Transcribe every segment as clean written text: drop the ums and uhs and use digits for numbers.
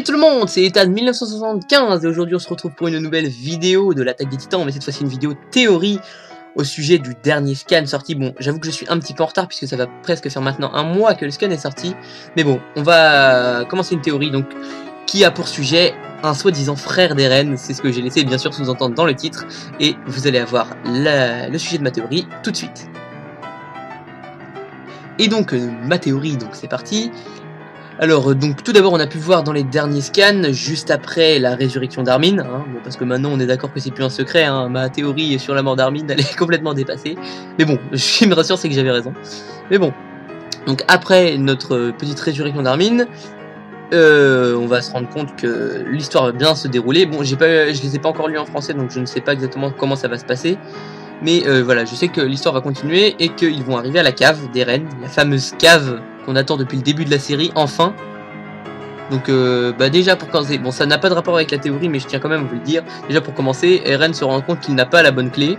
tout le monde, c'est Ethan 1975 et aujourd'hui on se retrouve pour une nouvelle vidéo de l'attaque des titans, mais cette fois-ci une vidéo théorie au sujet du dernier scan sorti. Bon, j'avoue que je suis un petit peu en retard puisque ça va presque faire maintenant un mois que le scan est sorti, mais bon, on va commencer une théorie donc qui a pour sujet un soi-disant frère d'Eren, c'est ce que j'ai laissé bien sûr sous-entendre dans le titre, et vous allez avoir le sujet de ma théorie tout de suite. Et donc ma théorie, donc c'est parti. Alors donc tout d'abord on a pu voir dans les derniers scans, juste après la résurrection d'Armin, hein, bon, parce que maintenant on est d'accord que c'est plus un secret, hein, ma théorie sur la mort d'Armin elle est complètement dépassée, mais bon, ce qui me rassure c'est que j'avais raison, mais bon, donc après notre petite résurrection d'Armin, on va se rendre compte que l'histoire va bien se dérouler. Bon, je les ai pas encore lus en français donc je ne sais pas exactement comment ça va se passer, mais voilà, je sais que l'histoire va continuer et qu'ils vont arriver à la cave d'Eren, la fameuse cave qu'on attend depuis le début de la série, enfin. Donc bah déjà pour commencer, bon ça n'a pas de rapport avec la théorie mais je tiens quand même à vous le dire, déjà pour commencer, Eren se rend compte qu'il n'a pas la bonne clé,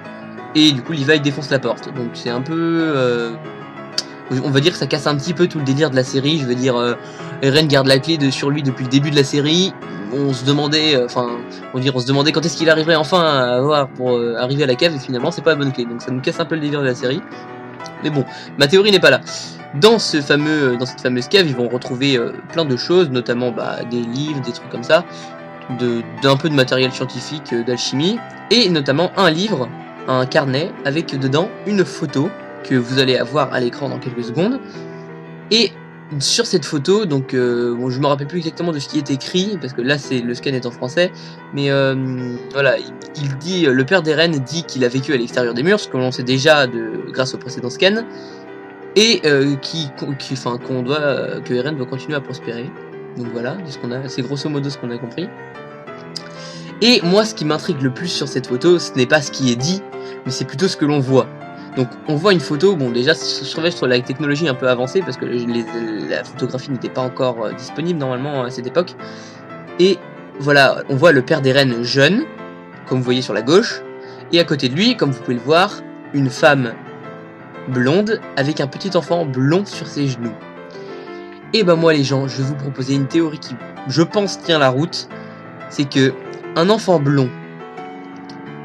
et du coup Levi défonce la porte, donc c'est un peu... on va dire que ça casse un petit peu tout le délire de la série, je veux dire, Eren garde la clé sur lui depuis le début de la série, on se demandait, on se demandait quand est-ce qu'il arriverait enfin à avoir pour arriver à la cave, et finalement c'est pas la bonne clé, donc ça nous casse un peu le délire de la série, mais bon, ma théorie n'est pas là. Dans cette fameuse cave, ils vont retrouver plein de choses, notamment des livres, des trucs comme ça, d'un peu de matériel scientifique, d'alchimie, et notamment un livre, un carnet, avec dedans une photo que vous allez avoir à l'écran dans quelques secondes. Et sur cette photo, donc bon, je me rappelle plus exactement de ce qui est écrit, parce que là le scan est en français, mais voilà, il dit, le père d'Eren dit qu'il a vécu à l'extérieur des murs, ce que l'on sait déjà grâce au précédent scan, et que Eren doit continuer à prospérer. Donc voilà, c'est grosso modo ce qu'on a compris. Et moi, ce qui m'intrigue le plus sur cette photo, ce n'est pas ce qui est dit, mais c'est plutôt ce que l'on voit. Donc on voit une photo, bon déjà sur la technologie un peu avancée, parce que la photographie n'était pas encore disponible normalement à cette époque. Et voilà, on voit le père d'Eren jeune, comme vous voyez sur la gauche, et à côté de lui, comme vous pouvez le voir, une femme blonde avec un petit enfant blond sur ses genoux. Et ben moi les gens, je vais vous proposer une théorie qui, je pense, tient la route. C'est que un enfant blond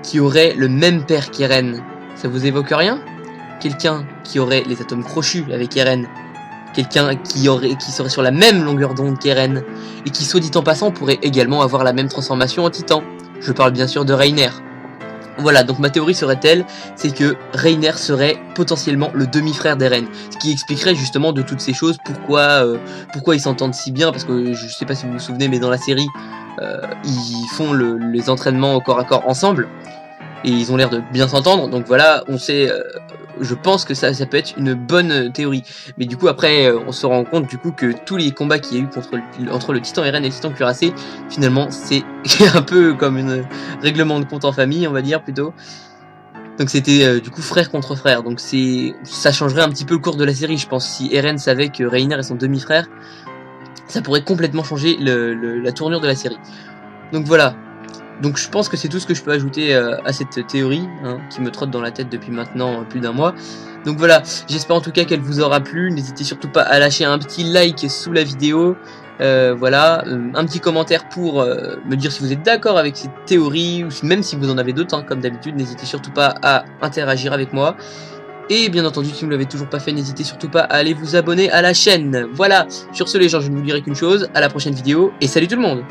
qui aurait le même père qu'Eren, ça vous évoque rien? Quelqu'un qui aurait les atomes crochus avec Eren, quelqu'un qui serait sur la même longueur d'onde qu'Eren, et qui, soit dit en passant, pourrait également avoir la même transformation en titan. Je parle bien sûr de Reiner. Voilà, donc ma théorie serait telle, c'est que Reiner serait potentiellement le demi-frère d'Eren, ce qui expliquerait justement de toutes ces choses, pourquoi ils s'entendent si bien, parce que je sais pas si vous vous souvenez, mais dans la série, ils font les entraînements au corps à corps ensemble, et ils ont l'air de bien s'entendre, donc voilà, on sait, je pense que ça peut être une bonne théorie, mais du coup après, on se rend compte du coup que tous les combats qu'il y a eu entre le titan Eren et le titan cuirassé, finalement c'est un peu comme un règlement de compte en famille, on va dire plutôt. Donc c'était du coup frère contre frère, donc ça changerait un petit peu le cours de la série, je pense. Si Eren savait que Reiner est son demi-frère, ça pourrait complètement changer la tournure de la série. Donc voilà. Donc je pense que c'est tout ce que je peux ajouter à cette théorie, hein, qui me trotte dans la tête depuis maintenant plus d'un mois. Donc voilà, j'espère en tout cas qu'elle vous aura plu. N'hésitez surtout pas à lâcher un petit like sous la vidéo. Voilà, un petit commentaire pour me dire si vous êtes d'accord avec cette théorie, ou même si vous en avez d'autres, hein, comme d'habitude. N'hésitez surtout pas à interagir avec moi. Et bien entendu, si vous ne l'avez toujours pas fait, n'hésitez surtout pas à aller vous abonner à la chaîne. Voilà, sur ce les gens, je ne vous dirai qu'une chose, à la prochaine vidéo, et salut tout le monde!